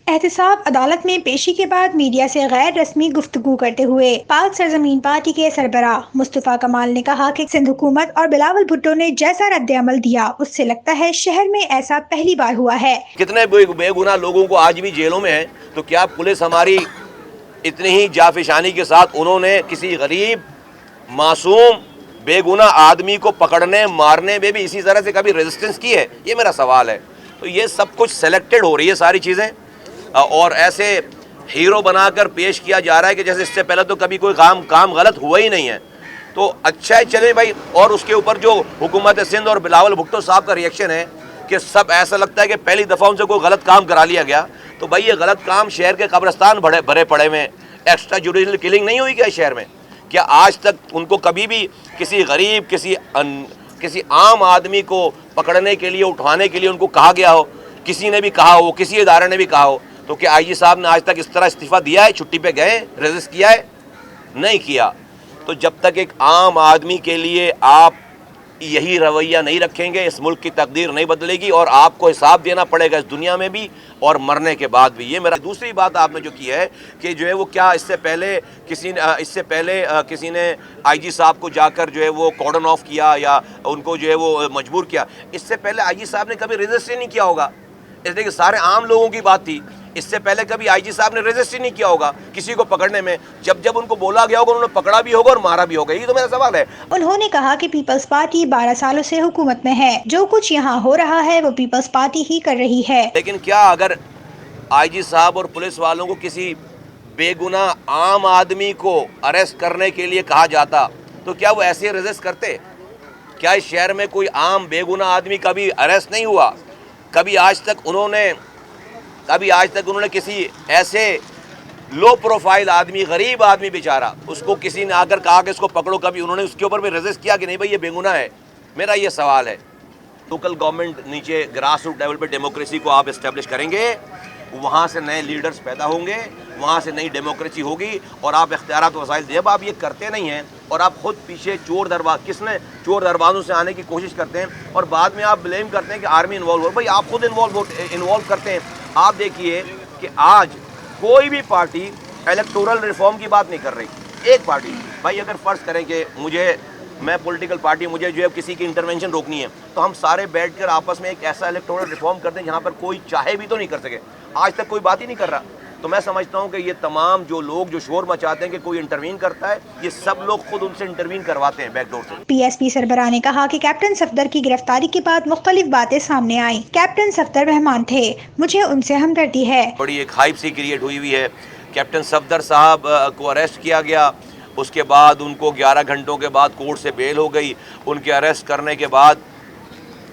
احتساب عدالت میں پیشی کے بعد میڈیا سے غیر رسمی گفتگو کرتے ہوئے پاک سرزمین پارٹی کے سربراہ مصطفیٰ کمال نے کہا کہ سندھ حکومت اور بلاول بھٹو نے جیسا رد عمل دیا اس سے لگتا ہے شہر میں ایسا پہلی بار ہوا ہے۔ کتنے بے گناہ لوگوں کو آج بھی جیلوں میں ہیں، تو کیا پولیس ہماری اتنی ہی جافشانی کے ساتھ انہوں نے کسی غریب معصوم بے گناہ آدمی کو پکڑنے مارنے میں بھی اسی طرح سے کبھی ریزسٹنس کی ہے؟ یہ میرا سوال ہے۔ تو یہ سب کچھ سلیکٹڈ ہو رہی ہے ساری چیزیں، اور ایسے ہیرو بنا کر پیش کیا جا رہا ہے کہ جیسے اس سے پہلے تو کبھی کوئی کام غلط ہوا ہی نہیں ہے۔ تو اچھا ہے، چلے بھائی۔ اور اس کے اوپر جو حکومت سندھ اور بلاول بھٹو صاحب کا ریئیکشن ہے کہ سب ایسا لگتا ہے کہ پہلی دفعہ ان سے کوئی غلط کام کرا لیا گیا، تو بھائی یہ غلط کام شہر کے قبرستان بھرے پڑے ہوئے، ایکسٹرا جوڈیشل کلنگ نہیں ہوئی کیا شہر میں؟ کیا آج تک ان کو کبھی بھی کسی غریب کسی عام آدمی کو پکڑنے کے لیے اٹھانے کے لیے ان کو کہا گیا ہو؟ کسی نے بھی کہا ہو، کسی ادارے نے بھی کہا ہو؟ تو کیا آئی جی صاحب نے آج تک اس طرح استعفیٰ دیا ہے؟ چھٹی پہ گئے، ریزسٹ کیا ہے؟ نہیں کیا۔ تو جب تک ایک عام آدمی کے لیے آپ یہی رویہ نہیں رکھیں گے، اس ملک کی تقدیر نہیں بدلے گی، اور آپ کو حساب دینا پڑے گا اس دنیا میں بھی اور مرنے کے بعد بھی۔ یہ میرا دوسری بات آپ نے جو کی ہے کہ جو ہے وہ کیا اس سے پہلے کسی نے آئی جی صاحب کو جا کر جو ہے وہ کارڈن آف کیا یا ان کو جو ہے وہ مجبور کیا؟ اس سے پہلے آئی جی صاحب نے کبھی ریزسٹ ہی نہیں کیا ہوگا، اس لیے کہ سارے عام لوگوں کی بات تھی۔ اس سے پہلے کبھی آئی جی صاحب نے ریزسٹ ہی نہیں کیا ہوگا کسی کو پکڑنے میں، جب ان کو بولا گیا ہوگا انہوں نے پکڑا بھی ہوگا اور مارا بھی ہوگا۔ یہ تو میرا سوال ہے۔ انہوں نے کہا کہ پیپلز پارٹی 12 سالوں سے حکومت میں ہے، جو کچھ یہاں ہو رہا ہے وہ پیپلز پارٹی ہی کر رہی ہے۔ لیکن کیا اگر آئی جی صاحب اور پولیس والوں کو کسی بے گناہ عام آدمی کو اریسٹ کرنے کے لیے کہا جاتا تو کیا وہ ایسے ریزسٹ کرتے؟ کیا اس شہر میں کوئی عام بے گناہ آدمی کبھی اریسٹ نہیں ہوا؟ کبھی آج تک انہوں نے کسی ایسے لو پروفائل آدمی، غریب آدمی بیچارہ، اس کو کسی نے آ کر کہا کہ اس کو پکڑو، کبھی انہوں نے اس کے اوپر بھی ریزسٹ کیا کہ نہیں بھائی یہ بے گناہ ہے؟ میرا یہ سوال ہے۔ لوکل گورنمنٹ نیچے گراس روٹ لیول پہ ڈیموکریسی کو آپ اسٹیبلش کریں گے، وہاں سے نئے لیڈرز پیدا ہوں گے، وہاں سے نئی ڈیموکریسی ہوگی، اور آپ اختیارات وسائل دیں۔ اب آپ یہ کرتے نہیں ہیں اور آپ خود پیچھے چور دروازوں سے آنے کی کوشش کرتے ہیں، اور بعد میں آپ بلیم کرتے ہیں کہ آرمی انوالو ہو۔ بھائی آپ خود انوالو کرتے ہیں۔ آپ دیکھیے کہ آج کوئی بھی پارٹی الیکٹورل ریفارم کی بات نہیں کر رہی، ایک پارٹی۔ بھائی اگر فرض کریں کہ میں پولیٹیکل پارٹی، مجھے جو ہے کسی کی انٹرونشن روکنی ہے، تو ہم سارے بیٹھ کر آپس میں ایک ایسا الیکٹورل ریفارم کرتے ہیں جہاں پر کوئی چاہے بھی تو نہیں کر سکے۔ آج تک کوئی بات ہی نہیں کر رہا۔ تو میں سمجھتا ہوں کہ یہ تمام جو لوگ جو شور مچاتے ہیں کہ کوئی انٹروین کرتا ہے، یہ سب لوگ خود ان سے انٹروین کرواتے ہیں بیک ڈور سے۔ پی ایس پی سربراہ نے کہا کہ کیپٹن صفدر کی گرفتاری کے بعد مختلف باتیں سامنے آئیں۔ کیپٹن صفدر مہمان تھے، مجھے ان سے ہمدردی ہے۔ بڑی ایک ہائپ سی کریٹ ہوئی ہے۔ کیپٹن صفدر صاحب کو اریسٹ کیا گیا، اس کے بعد ان کو 11 گھنٹوں کے بعد کورٹ سے بیل ہو گئی۔ ان کے اریسٹ کرنے کے بعد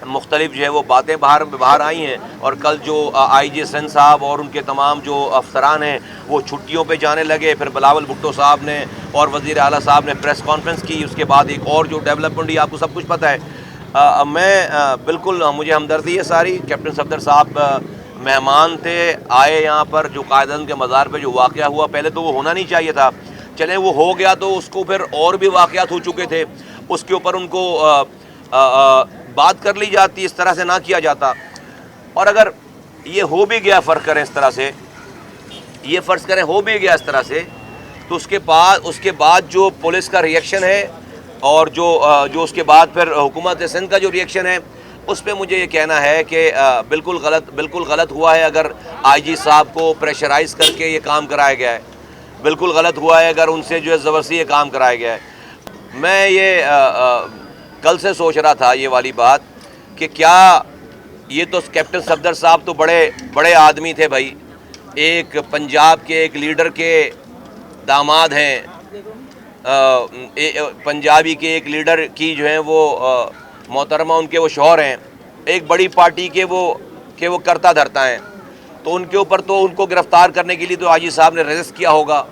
مختلف جو ہے وہ باتیں باہر آئی ہیں، اور کل جو آئی جی سندھ صاحب اور ان کے تمام جو افسران ہیں وہ چھٹیوں پہ جانے لگے۔ پھر بلاول بھٹو صاحب نے اور وزیر اعلیٰ صاحب نے پریس کانفرنس کی، اس کے بعد ایک اور جو ڈیولپمنٹ ہوئی آپ کو سب کچھ پتہ ہے۔ میں بالکل مجھے ہمدردی ہے ساری۔ کیپٹن صفدر صاحب مہمان تھے، آئے یہاں پر جو قائد اعظم کے مزار پہ جو واقعہ ہوا، پہلے تو وہ ہونا نہیں چاہیے تھا، چلیں وہ ہو گیا تو اس کو پھر اور بھی واقعات ہو چکے تھے، اس کے اوپر ان کو بات کر لی جاتی، اس طرح سے نہ کیا جاتا۔ اور اگر یہ ہو بھی گیا، فرض کریں اس طرح سے، یہ فرض کریں ہو بھی گیا اس طرح سے، تو اس کے بعد جو پولیس کا ریئیکشن ہے اور جو اس کے بعد پھر حکومت سندھ کا جو ریئیکشن ہے، اس پہ مجھے یہ کہنا ہے کہ بالکل غلط ہوا ہے اگر آئی جی صاحب کو پریشرائز کر کے یہ کام کرایا گیا ہے۔ بالکل غلط ہوا ہے اگر ان سے جو ہے زبردستی یہ کام کرایا گیا ہے۔ میں یہ کل سے سوچ رہا تھا یہ والی بات کہ کیا یہ تو کیپٹن صفدر صاحب تو بڑے آدمی تھے بھائی، ایک پنجاب کے ایک لیڈر کے داماد ہیں، پنجابی کے ایک لیڈر کی جو ہیں وہ محترمہ ان کے وہ شوہر ہیں، ایک بڑی پارٹی کے وہ کرتا دھرتا ہیں، تو ان کے اوپر تو ان کو گرفتار کرنے کے لیے تو آئی جی صاحب نے ریزسٹ کیا ہوگا۔